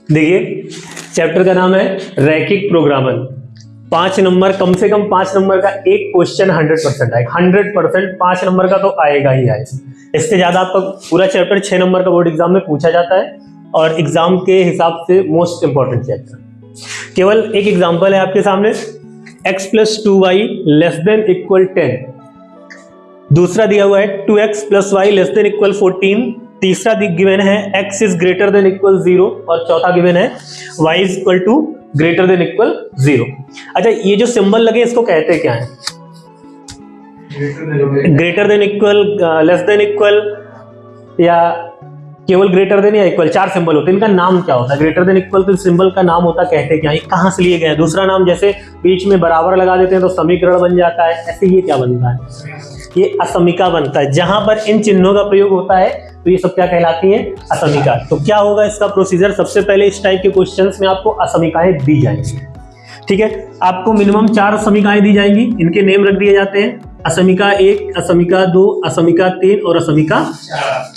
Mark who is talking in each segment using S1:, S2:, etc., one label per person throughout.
S1: देखिए चैप्टर का नाम है रैखिक प्रोग्रामर। 5 नंबर, कम से कम 5 नंबर का एक क्वेश्चन 100% आएगा। 100% 5 नंबर का तो आएगा ही आएगा। इससे ज्यादा आपका पूरा चैप्टर 6 नंबर का बोर्ड एग्जाम में पूछा जाता है और एग्जाम के हिसाब से मोस्ट इंपॉर्टेंट चैप्टर। केवल एक एग्जांपल है आपके सामने, x + 2y <= 10। दूसरा दिया हुआ है 2x + y <= 14। तीसरा गिवन है x is greater than equal 0 और चौथा गिवन है y is equal to greater than equal 0। अच्छा, ये जो सिंबल लगे इसको कहते क्या है? Greater than equal, less than equal या केवल ग्रेटर देन या इक्वल, 4 सिंबल होते हैं। इनका नाम क्या होता है? ग्रेटर देन इक्वल तो सिंबल का नाम होता कहते क्या है? कहां से लिए गए? दूसरा नाम जैसे बीच में बराबर लगा देते हैं तो समीकरण बन जाता है, ऐसे ये क्या बनता है? ये असमिका बनता है। जहां पर इन चिन्हों का प्रयोग होता है तो ये सब क्या कहलाती है? असमिका। तो क्या होगा इसका प्रोसीजर? सबसे पहले इस टाइप के क्वेश्चंस में आपको असमिकाएं दी जाएंगी, ठीक है। आपको मिनिमम 4 असमिकाएं दी जाएंगी, इनके नेम रख दिए जाते हैं, असमिका 1, असमिका 2, असमिका 3 और असमिका 4।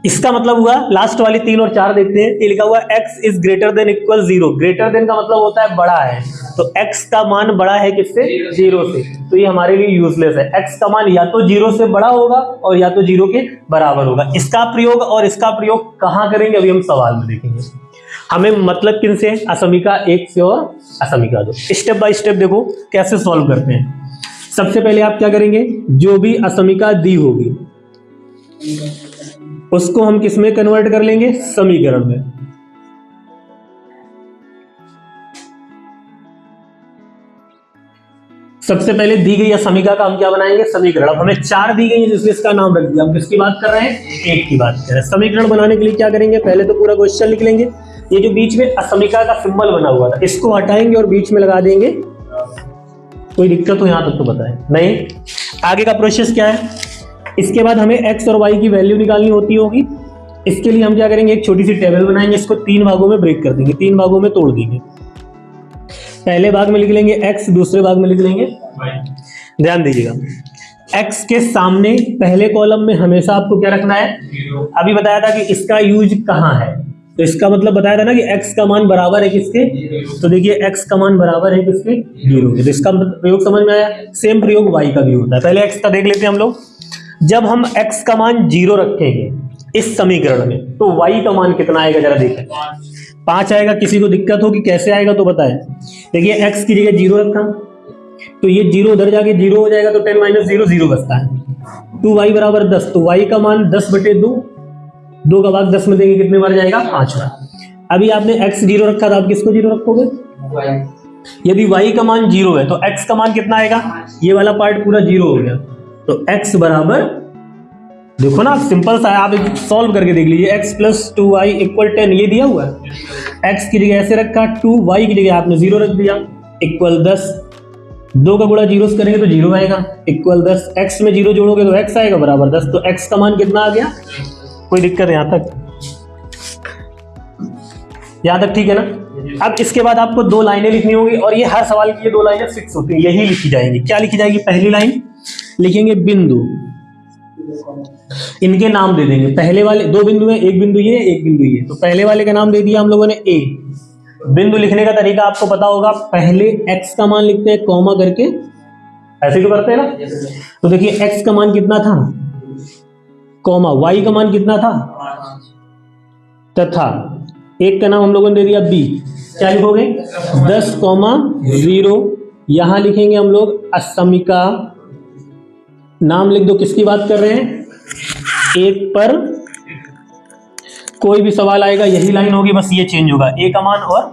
S1: इसका मतलब हुआ लास्ट वाली 3 और 4 देखते हैं। ये लिखा हुआ x is greater than equal 0। Greater than का मतलब होता है बड़ा है, तो x का मान बड़ा है किससे? 0 से। तो ये हमारे लिए यूजलेस है। x का मान या तो 0 से बड़ा होगा और या तो 0 के बराबर होगा। इसका प्रयोग और इसका प्रयोग कहां करेंगे अभी हम सवाल में देखेंगे। हमें मतलब किन से? असमिका 1 से और असमिका 2। स्टेप बाय स्टेप देखो कैसे सॉल्व करते हैं। सबसे पहले आप क्या करेंगे, जो भी असमिका दी होगी उसको हम किस में कन्वर्ट कर लेंगे? समीकरण में। सबसे पहले दी गई असमिका का हम क्या बनाएंगे? समीकरण। अब हमें 4 दी गई है जिसमें इसका नाम रख दिया। हम किसकी बात कर रहे हैं? 1 की बात कर रहे हैं। समीकरण बनाने के लिए क्या करेंगे? पहले तो पूरा क्वेश्चन लिख लेंगे। ये जो बीच में असमिका का सिंबल बना हुआ था इसको हटाएंगे और बीच में लगा देंगे। कोई दिक्कत हो यहां तक तो बताएं? नहीं। आगे का प्रोसेस क्या है? इसके बाद हमें x और y की वैल्यू निकालनी होगी। इसके लिए हम क्या करेंगे? एक छोटी सी टेबल बनाएंगे, इसको 3 भागों में ब्रेक कर देंगे, 3 भागों में तोड़ देंगे। पहले भाग में लिख लेंगे x, दूसरे भाग में लिख लेंगे y। ध्यान दीजिएगा, x के सामने पहले कॉलम में हमेशा आपको क्या रखना है? 0। अभी बताया था कि इसका यूज कहां है, तो इसका मतलब बताया था ना कि x का मान बराबर है किसके? तो देखिए x का मान बराबर है किसके? 0 के। तो इसका प्रयोग समझ में आया। सेम प्रयोग y का भी होता है। पहले x का देख लेते हैं हम लोग। जब हम x का मान 0 रखेंगे इस समीकरण में तो y का मान कितना आएगा जरा देखें। 5 आएगा। किसी को दिक्कत हो कि कैसे आएगा तो बताएं। देखिए x की जगह 0 रखा तो ये 0 उधर जाके 0 हो जाएगा, तो 10 - 0 0 बचता है। 2y बराबर 10, तो y का मान 10/2, 2 का भाग 10 में देंगे कितने बार जाएगा? 5 बार। अभी आपने x 0 रखा था, आप किसको 0 रखोगे? यदि y का मान 0 है तो x का मान कितना आएगा? ये वाला पार्ट पूरा 0 हो गया, तो x बराबर, देखो ना सिंपल सा है, आप सॉल्व करके देख लीजिए। x + 2y = 10 ये दिया हुआ है। x की जगह ऐसे रखा, 2y की जगह आपने 0 रख दिया, इक्वल 10। 2 का गुणा 0 से करेंगे तो 0 आएगा, इक्वल 10। x में 0 जोड़ोगे तो x आएगा बराबर 10। तो x का मान कितना आ गया? कोई दिक्कत है यहां तक? यहां तक ठीक है ना? अब इसके बाद आपको 2 लाइनें लिखनी होगी और ये हर सवाल की ये 2 लाइनें फिक्स होती है, यही लिखी जाएंगी। क्या लिखी जाएगी? पहली लाइन लिखेंगे बिंदु, इनके नाम दे देंगे। पहले वाले 2 बिंदु है, एक बिंदु ये, एक बिंदु ये, तो पहले वाले का नाम दे दिया हम लोगों ने A। बिंदु लिखने का तरीका आपको पता होगा, पहले x का मान लिखते हैं कॉमा करके, ऐसे क्यों करते हैं ना? तो देखिए x का मान कितना था, कॉमा, y का मान कितना था, तथा एक का नाम हम लोगों ने दे दिया B। क्या लिखोगे? 10,0। यहां लिखेंगे हम लोग असमिका। नाम लिख दो, किसकी बात कर रहे हैं? 1 पर। कोई भी सवाल आएगा यही लाइन होगी, बस ये चेंज होगा, A का मान और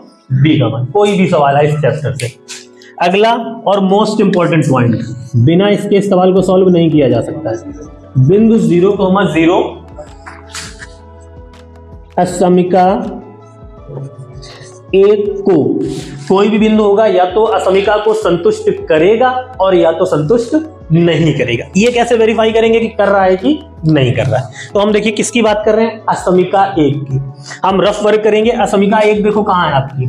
S1: B का मान। कोई भी सवाल है इस चैप्टर से। अगला और मोस्ट इंपॉर्टेंट पॉइंट, बिना इसके सवाल को सॉल्व नहीं किया जा सकता है। बिंदु 0,0 असमिका 1 को, कोई भी बिंदु होगा या तो असमिका को संतुष्ट करेगा और या तो संतुष्ट नहीं करेगा। ये कैसे वेरीफाई करेंगे कि कर रहा है कि नहीं कर रहा है? तो हम देखिए किसकी बात कर रहे हैं? असमिका 1 की। हम रफ वर्क करेंगे। असमिका 1 देखो कहां है आपकी,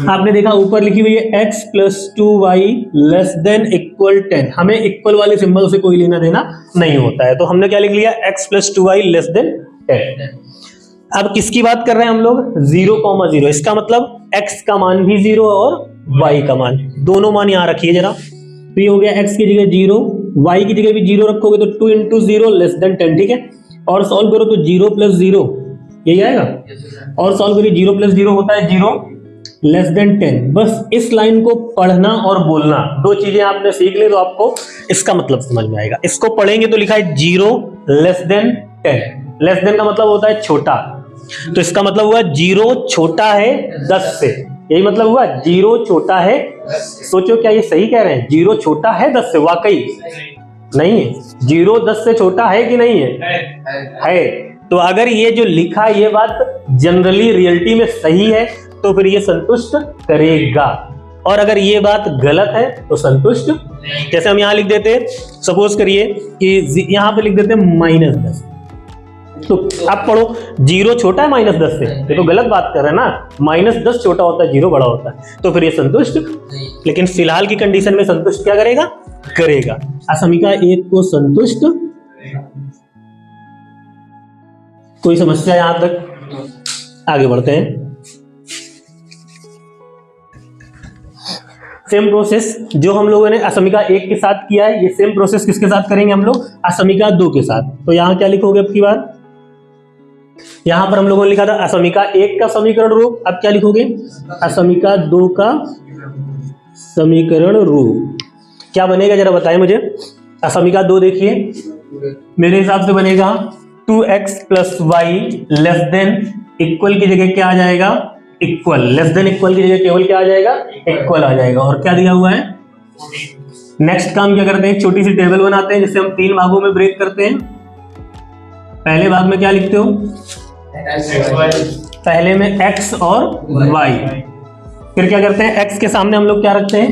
S1: आपने देखा ऊपर लिखी हुई है x + 2y <= 10। हमें इक्वल वाले सिंबल से कोई लेना देना नहीं होता है, तो हमने क्या लिख लिया? x + 2y <= 10। अब किसकी बात कर रहे हैं हम लोग? 0,0। इसका मतलब x का मान भी 0 और y का मान, दोनों मान यहां रखिए जरा। तो ये हो गया x की जगह 0, y की जगह भी 0 रखोगे तो 2 × 0 < 10, ठीक है। और सॉल्व करो तो 0 + 0 यही आएगा। और सॉल्व करिए, 0 + 0 होता है 0 < 10। बस इस लाइन को पढ़ना और बोलना, दो चीजें आपने सीख ली तो आपको इसका मतलब समझ में आएगा। इसको पढ़ेंगे तो लिखा है 0 < 10। लेस देन का मतलब होता है छोटा, तो इसका मतलब हुआ 0 छोटा है 10 से, यही मतलब हुआ 0 छोटा है। सोचो क्या ये सही कह रहे हैं? 0 छोटा है 10 से? वाकई नहीं है। 0 10 से छोटा है कि नहीं है? तो अगर ये जो लिखा ये बात जनरली रियलिटी में सही है तो फिर ये संतुष्ट करेगा, और अगर ये बात गलत है तो संतुष्ट। जैसे हम यहां लिख देते हैं, सपोज करिए कि यहां पे लिख देते हैं -10, तो आप पढ़ो 0 छोटा है -10 से, ये तो गलत बात कर रहे हैं ना। -10 छोटा होता है, 0 बड़ा होता है, तो फिर ये संतुष्ट। लेकिन फिलहाल की कंडीशन में संतुष्ट क्या करेगा? करेगा। असमिका 1 को संतुष्ट। कोई समस्या यहां तक? आगे बढ़ते हैं। सेम प्रोसेस जो हम लोगों ने असमिका 1 के साथ किया है, ये सेम प्रोसेस किसके साथ करेंगे हम लोग? असमिका 2 के साथ। तो यहां क्या लिखोगे अब की बार? यहां पर हम लोगों ने लिखा था असमिका 1 का समीकरण रूप, अब क्या लिखोगे? असमिका 2 का समीकरण रूप। क्या बनेगा जरा बताएं मुझे। असमिका 2 देखिए, मेरे हिसाब से बनेगा 2x + y <= की जगह क्या आ जाएगा? इक्वल। <= की जगह केवल क्या आ जाएगा? इक्वल आ जाएगा। और क्या दिया हुआ है? नेक्स्ट काम क्या करते हैं? एक छोटी सी टेबल बनाते हैं जिसे हम 3 भागों में ब्रेक करते हैं। पहले भाग में क्या लिखते हो? पहले में x और y। फिर क्या करते हैं? x के सामने हम लोग क्या रखते हैं?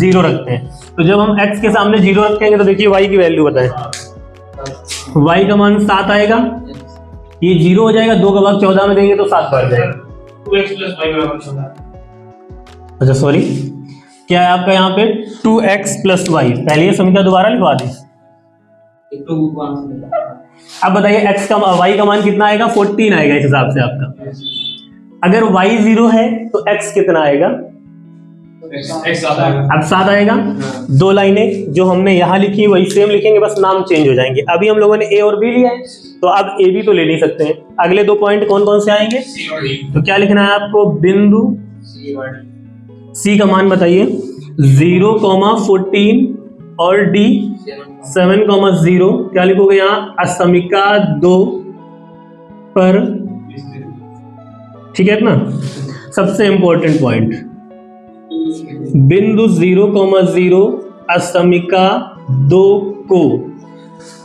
S1: 0 रखते हैं। तो जब हम x के सामने 0 रखेंगे तो देखिए y की वैल्यू बताएं। y का मान 7 आएगा, ये 0 हो जाएगा, 2 का भाग 14 में देंगे तो 7 बढ़ जाएगा।
S2: 2x + y = 14।
S1: अच्छा सॉरी, क्या है आपका यहाँ पे? 2x + y। पहले ये समीकरण दोबारा लिखवा दें। अब बताइए x का y का मान कितना आएगा? 14 आएगा इस हिसाब से आपका। अगर y 0 है तो x कितना आएगा? अब 7 आएगा। 2 लाइनें जो हमने यहाँ लिखी वही सेम लिखेंगे, बस नाम चेंज हो जाएंगे। अभी हम लोगों ने a और b लिया है तो अब a b तो ले नहीं सकते हैं। अगले 2 पॉइंट कौन कौन से आएंगे? तो क्या लिखना है आपको? बिंदु c का मान बताइए। 0, 14 और d 7,0। क्या लिखोगे यहाँ? असमिका 2 पर, ठीक है ना। सबसे इंपॉर्टेंट पॉइंट, बिंदु 0,0 असमिका 2 को।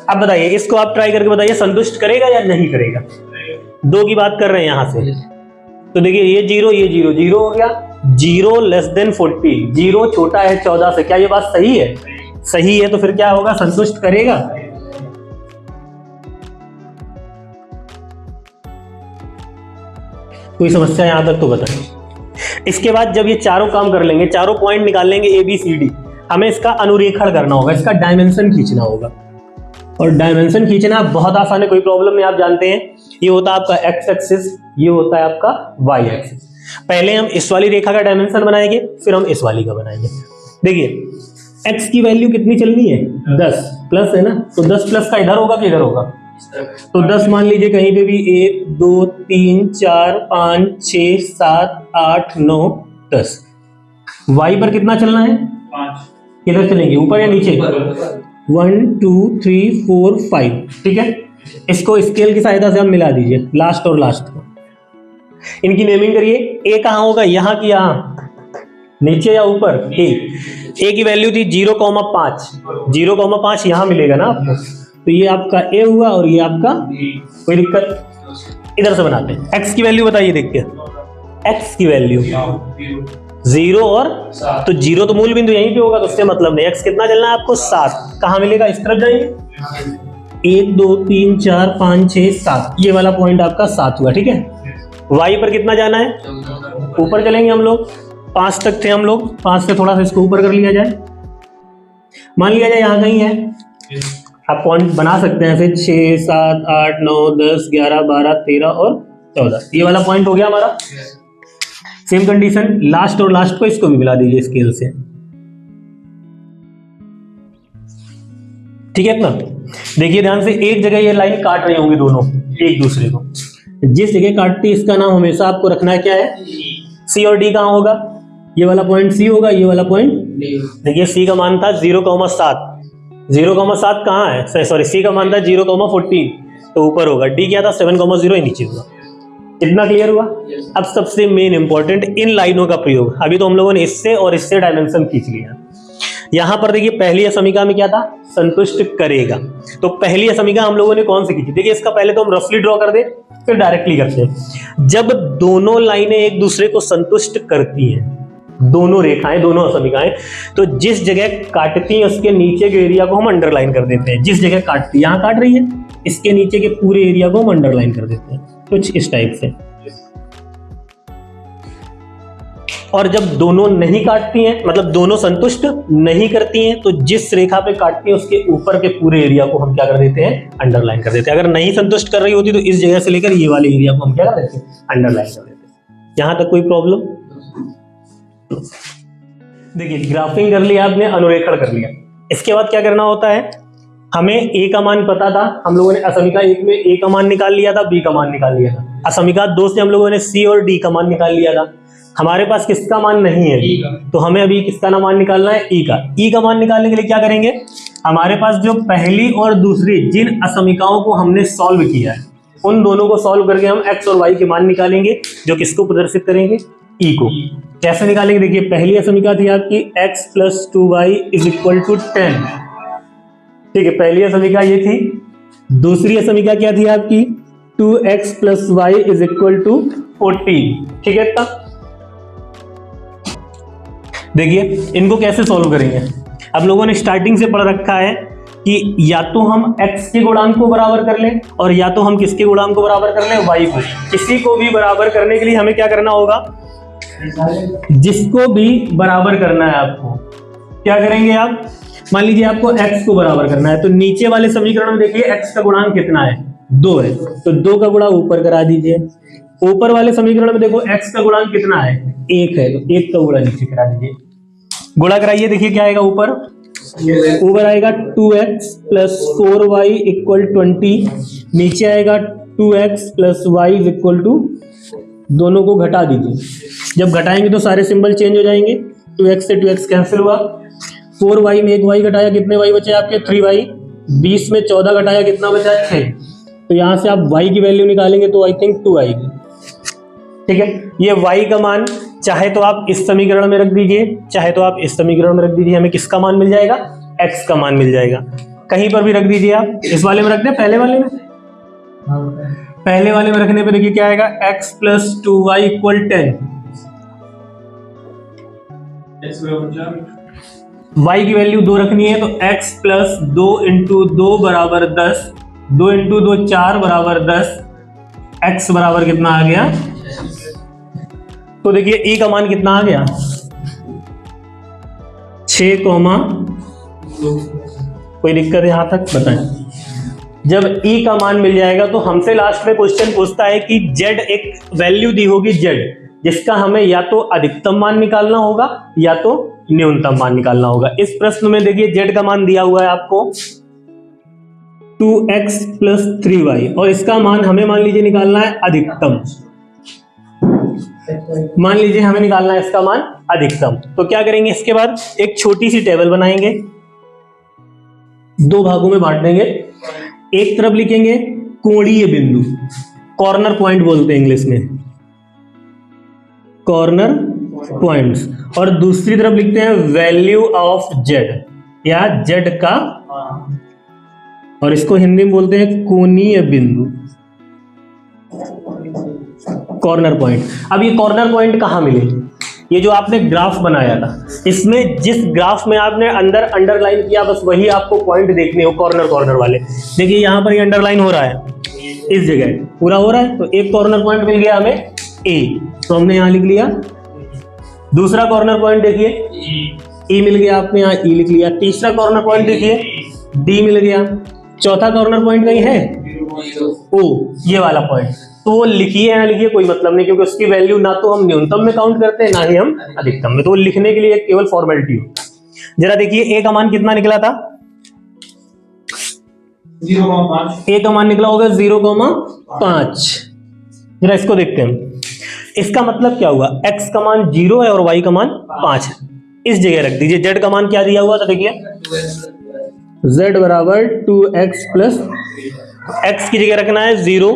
S1: अब बताइए, इसको आप ट्राई करके बताइए संतुष्ट करेगा या नहीं करेगा? 2 की बात कर रहे हैं यहां से, तो देखिए ये 0 ये 0, 0 हो गया। 0 < 14, 0 छोटा है 14 से। क्या ये बात सही है? सही है, तो फिर क्या होगा? संतुष्ट करेगा। कोई समस्या यहां तक तो बताएं। इसके बाद जब ये चारों काम कर लेंगे, चारों पॉइंट निकाल लेंगे ए बी सी डी, हमें इसका अनुरेखण करना होगा, इसका डायमेंशन खींचना होगा। और डायमेंशन खींचना बहुत आसान है, कोई प्रॉब्लम नहीं। आप जानते हैं ये होता है आपका एक्स एक्सिस, ये होता है आपका वाई एक्सिस। पहले हम इस वाली रेखा का डायमेंशन बनाएंगे, फिर हम इस वाली का बनाएंगे। देखिए x की वैल्यू कितनी चलनी है? 10 प्लस है ना, तो 10 प्लस का इधर होगा कि इधर होगा? तो 10 मान लीजिए कहीं पे भी 1 2 3 4 5 6 7 8 9 10। y पर कितना चलना है?
S2: 5।
S1: किधर चलेंगे, ऊपर या नीचे? 1 2 3 4 5, ठीक है। इसको स्केल की सहायता से हम मिला दीजिए, लास्ट और लास्ट को। इनकी नेमिंग करिए। ए कहाँ होगा? यहाँ की यहाँ, नीचे या ऊपर? ए की वैल्यू थी 0,5, 0,5 यहाँ मिलेगा ना आपको, तो ये आपका ए हुआ और ये आपका, कोई दिक्कत? इधर से बनाते हैं। एक्स की वैल्यू बताइए देख के। एक्स की वैल्यू 0 और तो 0 तो मूल बिंदु यहीं पे होगा, तो उससे मतलब नहीं। एक्स कितना चलना है आपको? 7। कहाँ मिलेगा? इस तरफ जाएंगे। 1 2 3 4 5 6 7, ये वाला पॉइंट आपका 7 हुआ, ठीक है। वाई पर कितना जाना है? ऊपर चलेंगे हम लोग, 5 तक थे हम लोग, 5 से थोड़ा सा इसको ऊपर कर लिया जाए। मान लिया जाए यहाँ कहीं है, आप पॉइंट बना सकते हैं फिर 6, 7, 8, 9, 10, 11, 12, 13 और 14, ये वाला पॉइंट हो गया हमारा। सेम कंडीशन लास्ट और लास्ट को इसको भी मिला दीजिए स्केल से, ठीक है अपना। देखिए ध्यान से, एक जगह ये लाइन काट रही होंगी दोनों एक दूसरे को, जिस जगह काटती है इसका नाम हमेशा आपको रखना है क्या है, सी और डी कहाँ होगा, ये वाला पॉइंट सी होगा, ये वाला पॉइंट डी। देखिए सी का मान था 0,7, 0,7 कहाँ है, सॉरी सी का मान था 0,14, तो ऊपर होगा, डी क्या था 7,0 नीचे होगा। इतना क्लियर हुआ। अब सबसे मेन इंपॉर्टेंट इन लाइनों का प्रयोग, अभी तो हम लोगों ने इससे और इससे डायमेंशन खींच लिया। यहां पर देखिए पहली असमिका में क्या था, संतुष्ट करेगा, तो पहली असमिका हम लोगों ने कौन सी खींची, देखिए इसका पहले तो हम रफली ड्रॉ कर दे फिर डायरेक्टली करते हैं। जब दोनों लाइनें एक दूसरे को संतुष्ट करती हैं, दोनों रेखाएं दोनों असमिकाएं, तो जिस जगह काटती हैं उसके नीचे के एरिया को हम अंडरलाइन कर देते हैं। जिस जगह काटती, यहां काट रही है, इसके नीचे के पूरे एरिया को हम अंडरलाइन कर देते हैं, कुछ इस टाइप से। और जब दोनों नहीं काटती हैं, मतलब दोनों संतुष्ट नहीं करती हैं, तो जिस रेखा पे काटती हैं उसके ऊपर के पूरे एरिया को हम क्या कर देते हैं, अंडरलाइन कर देते हैं। अगर नहीं संतुष्ट कर रही होती तो इस जगह से लेकर ये वाले एरिया को हम क्या कर देते हैं, अंडरलाइन कर देते हैं। यहां तक कोई प्रॉब्लम? देखिए ग्राफिंग कर लिया आपने, अनुरेखण कर लिया, इसके बाद क्या करना होता है, हमें ए का मान पता था, हम लोगों ने असमिका 1 में ए का मान निकाल लिया था, बी का मान निकाल लिया था। असमिका 2 से हम लोगों ने सी और डी का मान निकाल लिया था। हमारे पास किसका मान नहीं है, तो हमें अभी किसका ना मान निकालना है, ई का। ई का मान निकालने के लिए क्या करेंगे, हमारे पास जो पहली और दूसरी जिन असमिकाओं को हमने सॉल्व किया है उन दोनों को सॉल्व करके हम एक्स और वाई के मान निकालेंगे, जो किसको प्रदर्शित करेंगे, ई को। कैसे निकालेंगे, देखिए पहली असमिका थी आपकी x + 2y = 10, ठीक है, पहली असमिका ये थी। दूसरी असमिका क्या थी आपकी, 2x + y = 14, ठीक है। तब देखिए इनको कैसे सॉल्व करेंगे, हम लोगों ने स्टार्टिंग से पढ़ रखा है कि या तो हम x के गुणांक को बराबर कर लें और या तो हम किसके गुणांक को बराबर कर लें, y को। किसी को भी बराबर करने के लिए हमें क्या करना होगा, जिसको भी बराबर करना है आपको क्या करेंगे आप, मान लीजिए आपको x को बराबर करना है, तो नीचे वाले समीकरण में देखिए x का गुणांक कितना है, 2 है, तो 2 का गुणा ऊपर करा दीजिए। ऊपर वाले समीकरण में देखो x का गुणांक कितना है, 1 है, तो 1 का गुणा नीचे करा दीजिए, गुणा कराइए, देखिए क्या आएगा ऊपर, ऊपर आएगा 2x + 4y = 20, नीचे आएगा 2x + y = दोनों को घटा दीजिए। जब घटाएंगे तो सारे सिंबल चेंज हो जाएंगे, 2x से 2x कैंसिल हुआ, 4y में 1 y घटाया, कितने y बचे आपके, 3y, 20 में 14 घटाया, कितना बचा, 6। तो यहां से आप y की वैल्यू निकालेंगे तो आई थिंक 2 आएगी, ठीक है। ये y का मान चाहे तो आप इस समीकरण में रख दीजिए, चाहे तो आप इस समीकरण में रख दीजिए, हमें किसका मान मिल जाएगा, x का मान मिल जाएगा। कहीं पर भी रख दीजिए आप, इस वाले में रख दें, पहले वाले में, पहले वाले में रखने पे देखिए क्या आएगा, x + 2y = 10, y की वैल्यू 2 रखनी है, तो x + 2 × 2 = 10, 2 × 2 4 = 10, x बराबर कितना आ गया, तो देखिए e का मान कितना आ गया, 6,2। कोई दिक्कत है यहां तक, बताएं। जब e का मान मिल जाएगा तो हमसे लास्ट में क्वेश्चन पूछता है कि z, एक वैल्यू दी होगी z, जिसका हमें या तो अधिकतम मान निकालना होगा या तो न्यूनतम मान निकालना होगा। इस प्रश्न में देखिए z का मान दिया हुआ है आपको 2x + 3y, और इसका मान हमें मान लीजिए निकालना है अधिकतम, मान लीजिए हमें निकालना है इसका मान अधिकतम। तो क्या करेंगे, इसके बाद एक छोटी सी टेबल बनाएंगे, 2 भागों में बांट देंगे। एक तरफ लिखेंगे कोणीय बिंदु, कॉर्नर पॉइंट बोलते हैं इंग्लिश में, कॉर्नर पॉइंट्स, और दूसरी तरफ लिखते हैं वैल्यू ऑफ z या z का, और इसको हिंदी में बोलते हैं कोणीय बिंदु, कॉर्नर पॉइंट। अब ये कॉर्नर पॉइंट कहाँ मिले, ये जो आपने ग्राफ बनाया था, इसमें जिस ग्राफ में आपने अंदर अंडरलाइन किया बस वही आपको पॉइंट देखने हो, कॉर्नर वाले। देखिए यहाँ पर ये अंडरलाइन हो रहा है, इस जगह पूरा हो रहा है, तो एक कॉर्नर पॉइंट मिल गया हमें ए, तो हमने यहाँ लिख लिया। दूसरा कॉर्नर पॉइंट देखिए E मिल गया, आपने यहाँ E लिख लिया। तीसरा कॉर्नर पॉइंट देखिए डी मिल गया। चौथा कॉर्नर पॉइंट कहीं है, ओ ये वाला पॉइंट, तो वो लिखिए या ना लिखिए कोई मतलब नहीं, क्योंकि उसकी वैल्यू ना तो हम न्यूनतम में काउंट करते हैं ना ही हम अधिकतम में, तो वो लिखने के लिए केवल फॉर्मेलिटी होता है। जरा देखिए ए का मान कितना निकला था,
S2: 0,5।
S1: ए का मान निकला होगा 0,5। जरा इसको देखते हैं, इसका मतलब क्या हुआ, x का मान 0 है और y का मान 5 है, इस जगह रख दीजिए। z का मान क्या दिया हुआ था, देखिए z बराबर 2x प्लस, x की जगह रखना है 0,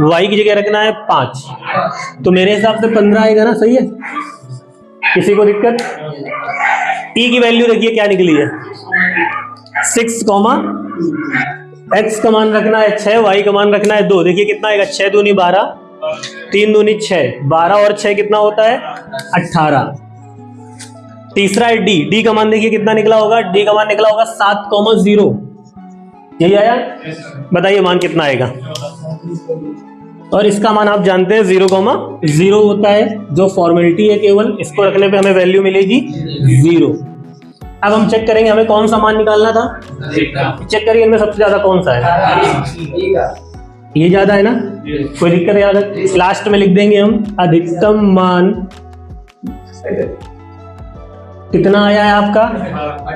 S1: y की जगह रखना है 5, तो मेरे हिसाब से 15 आएगा ना, सही है, किसी को दिक्कत। e की वैल्यू देखिए क्या निकली है 6, x का मान रखना है 6, y का मान रखना है 2, देखिए कितना आएगा 6 दूनी 12, 3 दूनी 6, 12 और 6 कितना होता है 18। तीसरा है डी का मान देखिए कितना निकला होगा, डी का मान निकला होगा 7,0, यही आया, बताइए मान कितना आएगा। और इसका मान आप जानते हैं 0,0 होता है, जो फॉर्मेलिटी है केवल, इसको रखने पे हमें वैल्यू मिलेगी 0। अब हम चेक करेंगे हमें कौन सा मान निकालना था, चेक करिए इनमें सबसे ज्यादा कौन सा है, ये ज्यादा है ना, कोई दिक्कत याद है, लास्ट में लिख देंगे हम अधिकतम मान कितना आया है आपका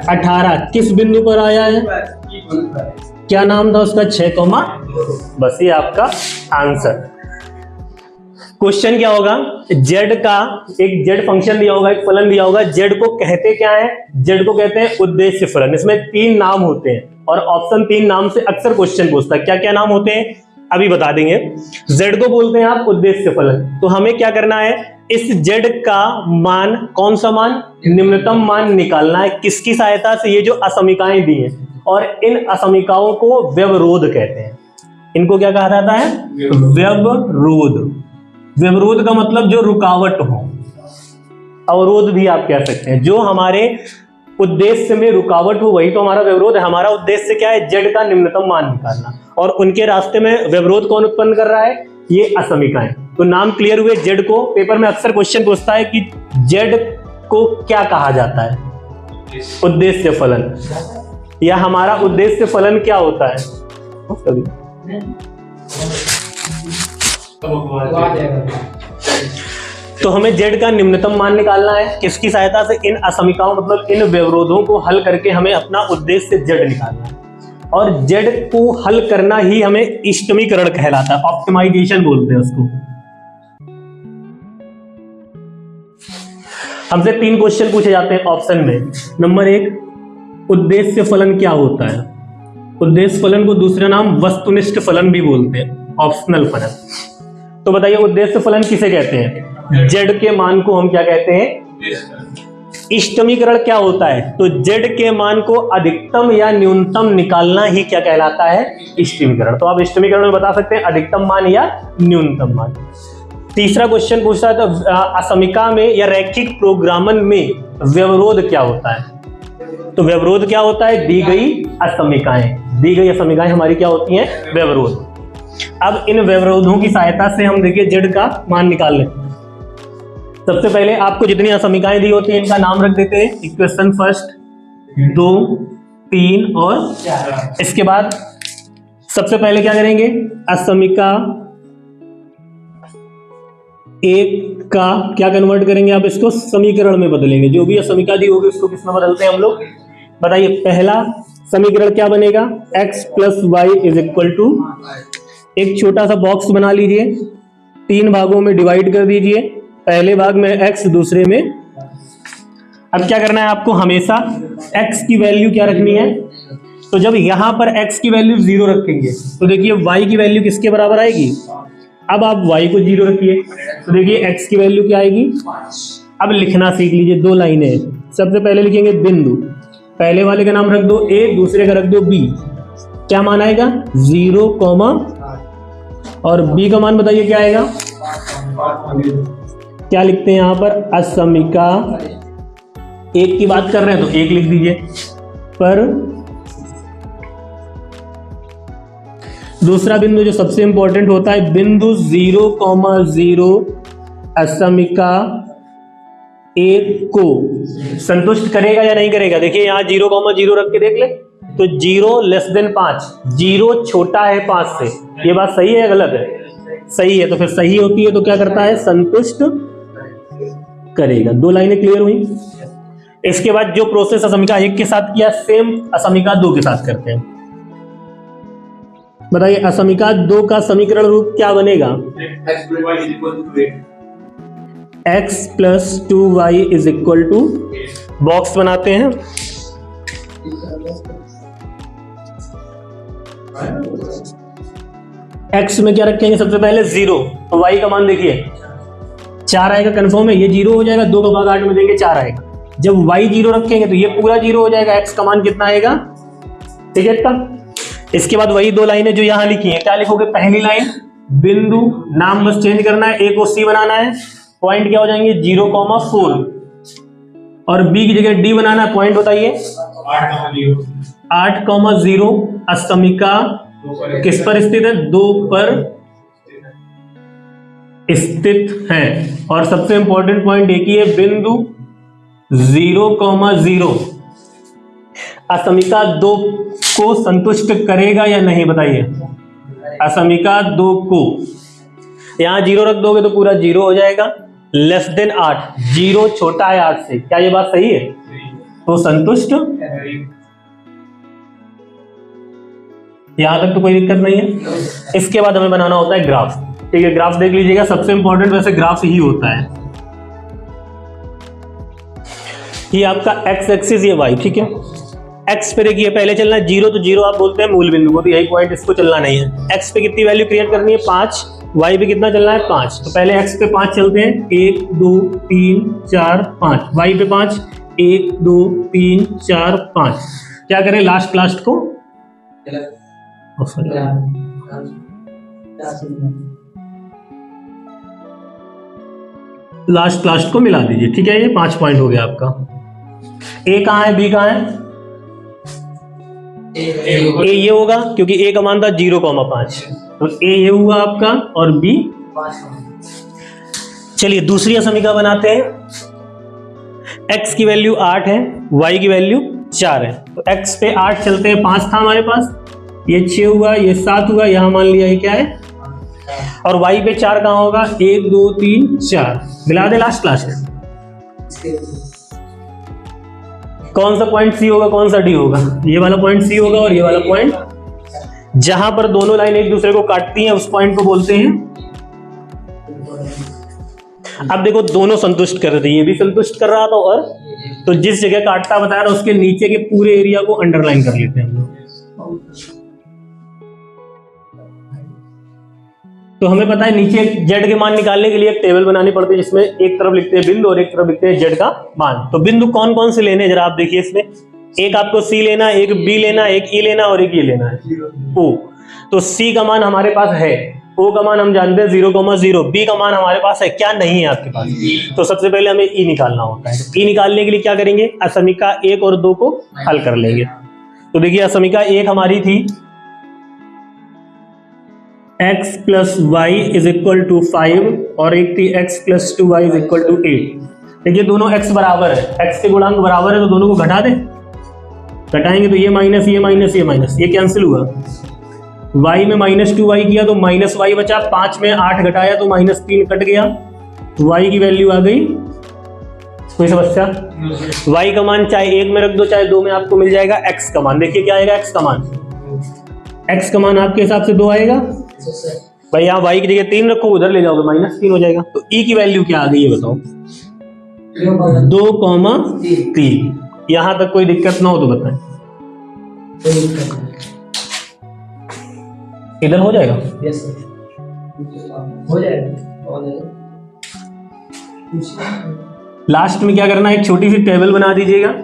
S1: 18, किस बिंदु पर आया है, क्या नाम था उसका 6, बस ये आपका आंसर। क्वेश्चन क्या होगा, z का एक z फंक्शन दिया होगा, एक फलन दिया होगा, z को कहते क्या है, z को कहते हैं उद्देश्य फलन। इसमें 3 नाम होते हैं और ऑप्शन 3 नाम से अक्सर क्वेश्चन पूछता है, क्या क्या नाम होते हैं अभी बता देंगे। z को बोलते हैं आप उद्देश्य फलन, तो हमें क्या करना है, इस z का मान, कौन सा मान, निम्नतम मान निकालना है, किसकी सहायता से, ये जो असमीकाएं दी हैं, और इन असमीकाओं को व्यवरोध कहते हैं। इनको क्या कहा जाता है, व्यवरोध। व्यवरोध का मतलब जो रुकावट हो, अवरोध भी आप कह सकते हैं, जो हमारे उद्देश्य में रुकावट हो वही तो हमारा व्यवरोध है। हमारा उद्देश्य क्या है, z का निम्नतम मान निकालना, और उनके रास्ते में व्यवरोध कौन उत्पन्न कर रहा है, ये असमीकाएं। तो नाम क्लियर हुए, z को पेपर में अक्सर क्वेश्चन पूछता है कि z को क्या कहा जाता है, उद्देश्य फलन, या हमारा उद्देश्य फलन क्या होता है। तो हमें z का निम्नतम मान निकालना है, किसकी सहायता से, इन असमीकाओं मतलब इन व्यवरोधों को हल करके हमें अपना उद्देश्य z निकालना है, और z को हल करना ही हमें इष्टमीकरण कहलाता है, ऑप्टिमाइजेशन बोलते हैं उसको। हमसे 3 क्वेश्चन पूछे जाते हैं ऑप्शन में। नंबर 1, उद्देश्य फलन क्या होता है। उद्देश्य फलन को दूसरा नाम वस्तुनिष्ठ फलन भी बोलते हैं, ऑप्शनल फलन। तो बताइए उद्देश्य फलन किसे कहते हैं, z के मान को हम क्या कहते हैं, इष्टमीकरण क्या होता है, तो z के मान को अधिकतम या न्यूनतम निकालना ही क्या कहलाता है, इष्टमीकरण। तो आप इष्टमीकरण में बता सकते हैं अधिकतम मान या न्यूनतम मान। तीसरा क्वेश्चन पूछता है तो असमीका में या रैखिक प्रोग्रामन में व्यवरोध क्या होता है। तो व्यवरोध क्या होता है, दी गई असमीकाएं हमारी क्या होती हैं, व्यवरोध। अब इन व्यवरोधों की सहायता से हम देखिए z का मान निकाल लें। सबसे पहले आपको जितनी असमीकाएं दी होती हैं इनका नाम रख देते हैं, इक्वेशन फर्स्ट, 2, 3 और इसके बाद सबसे पहले क्या करेंगे, असमीका 1 का क्या कन्वर्ट करेंगे, आप इसको समीकरण में बदलेंगे। जो भी असमीका दी होगी उसको किस में बदलते हैं हम लोग, बताइए। पहला समीकरण क्या बनेगा, x + y = एक छोटा सा बॉक्स बना लीजिए, 3 भागों में डिवाइड कर दीजिए, पहले भाग में x, दूसरे में। अब क्या करना है आपको, हमेशा x की वैल्यू क्या रखनी है, तो जब यहां पर x की वैल्यू 0 रखेंगे तो देखिए y की वैल्यू किसके बराबर आएगी। अब आप y को 0 रखिए तो देखिए x की वैल्यू क्या आएगी। अब लिखना सीख लीजिए, 2 लाइनें। सबसे पहले लिखेंगे बिंदु, पहले वाले का नाम रख दो a, दूसरे का रख दो b। क्या मान आएगा 0, और b का मान बताइए क्या आएगा। क्या लिखते हैं यहां पर, असमीका 1 की बात कर रहे हैं तो 1 लिख दीजिए, पर दूसरा बिंदु जो सबसे इंपॉर्टेंट होता है, बिंदु 0,0 असमीका 1 को संतुष्ट करेगा या नहीं करेगा। देखिए यहाँ 0,0 रख के देख ले, तो 0 लेस देन 5, 0 छोटा है 5 से, ये बात सही है या गलत है? सही है। तो फिर सही होती है तो क्या करता है? संतुष्ट करेगा। 2 लाइनें क्लियर हुई। इसके बाद जो प्रोसेस असमिका 1 के साथ किया, सेम असमिका 2 के साथ करते हैं। बताइए असमिका 2 का समीकरण रूप क्या बनेगा? x plus 2y is equal to, box बनाते हैं। x में क्या रखेंगे? सबसे पहले 0, तो y का मान देखिए 4 आएगा, कंफर्म है, ये 0 हो जाएगा। 2 का भाग 8 में देंगे 4 आएगा। जब y 0 रखेंगे तो ये पूरा 0 हो जाएगा। x का मान कितना आएगा? ठीक है इतना। इसके बाद वही 2 लाइनें जो यहां लिखी है, क्या लिखोगे? पहली लाइन बिंदु, नाम बस चेंज करना है, a को c बनाना है, पॉइंट क्या हो जाएंगे? 0,4, और b की जगह d बनाना है, पॉइंट बताइए 8,0। असमिका किस पर स्थित है? 2 पर स्थित है। और सबसे इंपॉर्टेंट पॉइंट एक ही है, बिंदु 0,0 असमिका 2 को संतुष्ट करेगा या नहीं? बताइए। असमिका 2 को, यहां 0 रख दोगे तो पूरा 0 हो जाएगा। लेस देन 8, 0 छोटा है 8 से, क्या ये बात सही है? तो संतुष्ट, यहां तक तो कोई दिक्कत नहीं है। इसके बाद हमें बनाना होता है ग्राफ। ठीक है, ग्राफ देख लीजिएगा, सबसे इंपॉर्टेंट वैसे ग्राफ ही होता है। ये आपका x एक्सिस, ये y, ठीक है। x पे देखिए पहले चलना है 0, तो 0 आप बोलते हैं मूल बिंदु को, तो यही पॉइंट, इसको चलना नहीं है। x पे कितनी वैल्यू क्रिएट करनी है? 5। y पे कितना चलना है? 5। तो पहले x पे 5 चलते हैं, 1 2 3 4 5, y पे 5, 1 2 3 4 5। क्या करें? लास्ट को लास्ट को मिला दीजिए। ठीक है, ये 5 पॉइंट हो गया आपका। a कहाँ है, b कहाँ है? a ये होगा क्योंकि a का मान था 0,5, तो a ये हुआ आपका और b 5। चलिए दूसरी असमिका बनाते हैं। x की वैल्यू 8 है, y की वैल्यू 4 है। तो x पे 8 चलते हैं, 5 था हमारे पास, ये 6 हुआ, ये 7 हुआ, यहां मान लिया ये क्या है, और y पे 4 कहां होगा? 1 2 3 4, मिला दे लास्ट। कौन सा पॉइंट C होगा, कौन सा D होगा? ये वाला पॉइंट C होगा, और ये वाला पॉइंट, जहां पर दोनों लाइन एक दूसरे को काटती हैं उस पॉइंट को बोलते हैं। अब देखो दोनों संतुष्ट कर रहे थे, ये भी संतुष्ट कर रहा था, और तो जिस जगह काटता बताया था उसके नीचे के पूरे एरिया को अंडरलाइन कर लेते हैं हम लोग। तो हमें पता है नीचे z के मान निकालने के लिए एक टेबल बनानी पड़ती है, जिसमें एक तरफ लिखते हैं बिंदु और एक तरफ लिखते हैं z का मान। तो बिंदु कौन कौन से लेने, जरा आप देखिए इसमें, एक आपको C लेना, एक B लेना, एक E लेना, और एक ये लेना है O। तो C का मान हमारे पास है, O का मान हम जानते हैं 0,0, B का मान हमारे पास है, क्या नहीं है आपके पास? तो सबसे पहले हमें E निकालना होता है। E निकालने के लिए क्या करेंगे? असमिका 1 और 2 को हल कर लेंगे। तो देखिए असमिका 1 हमारी थी x plus y is equal to 5, और एक थी x plus 2y is equal to 8। देखिए दोनों x बराबर है, x के गुणांक बराबर है, तो दोनों को घटा दे। घटाएंगे तो ये माइनस, ये माइनस, ये माइनस, ये कैंसिल हुआ। y में -2y किया तो -y बचा, 5 में 8 घटाया तो -3 कट गया, y की वैल्यू आ गई। कोई समस्या? y का मान चाहे 1 में रख दो चाहे 2 में, आपको मिल जाएगा x का मान। देखिए क्या आएगा x का मान? x का मान आपके हिसाब से 2 आएगा भाई, यहाँ y की जगह 3 रखो, उधर ले जाओगे -3 हो जाएगा। तो e की वैल्यू क्या आ गई ये बताओ? 2,3। यहां तक कोई दिक्कत ना हो तो बताएं। इधर हो जाएगा? यस हो जाएगा। लास्ट में क्या करना है, एक छोटी सी टेबल बना दीजिएगा।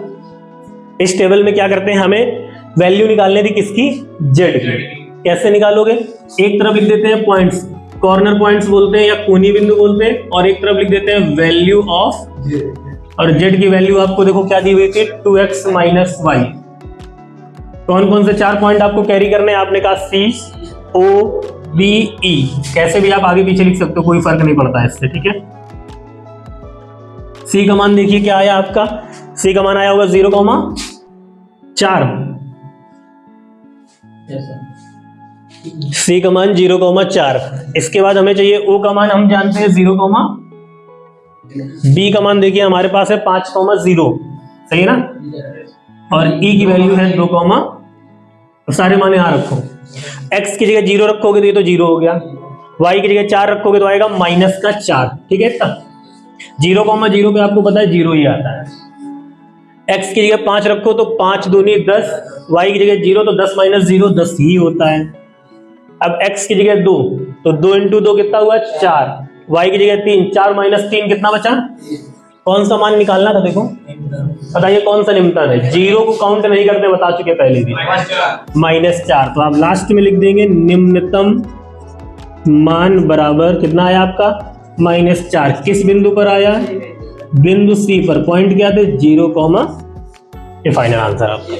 S1: इस टेबल में क्या करते हैं, हमें वैल्यू निकालने थी किसकी? z की। कैसे निकालोगे? एक तरफ लिख देते हैं पॉइंट्स, कॉर्नर पॉइंट्स बोलते हैं या कोनी बिंदु बोलते हैं, और एक तरफ लिख देते हैं वैल्यू ऑफ z, और z की वैल्यू आपको देखो क्या दी हुई थी? 2x - y। कौन कौन से 4 पॉइंट आपको कैरी करने हैं? आपने कहा C O B E, कैसे भी आप आगे पीछे लिख सकते हो, कोई फर्क नहीं पड़ता है इससे। ठीक है, C का मान देखिए क्या आया आपका? C का मान आया होगा 0,4, सी का मान 0,4। इसके बाद हमें चाहिए ओ का मान, हम जानते हैं 0, बी का मान देखिए हमारे पास है 5,0, सही है ना, और ई की वैल्यू है 2, तो सारे मान यहाँ रखो। एक्स की जगह 0 रखोगे तो ये तो 0 हो गया, वाई की जगह 4 रखोगे तो आएगा -4, ठीक है। तब 0,0 पे आपको पता है 0 ही आता है। एक्स की जगह 5 रखो तो 5 दूनी 10, वाई की जगह 0 तो 10 - 0 10 ही होता है। अब एक्स की जगह 2 तो 2 × 2 कितना हुआ 4, वाई की जगह 3, 4 - 3 कितना बचा, कौन सा मान निकालना था देखो, बताइए कौन सा निम्नतम है। 0 को काउंट नहीं करते, बता चुके पहले भी, -4। तो आप लास्ट में लिख देंगे निम्नतम मान बराबर कितना आया आपका -4। किस बिंदु पर आया, बिंदु सी पर। पॉइंट क्या थे 0, ये फाइनल आंसर आपका।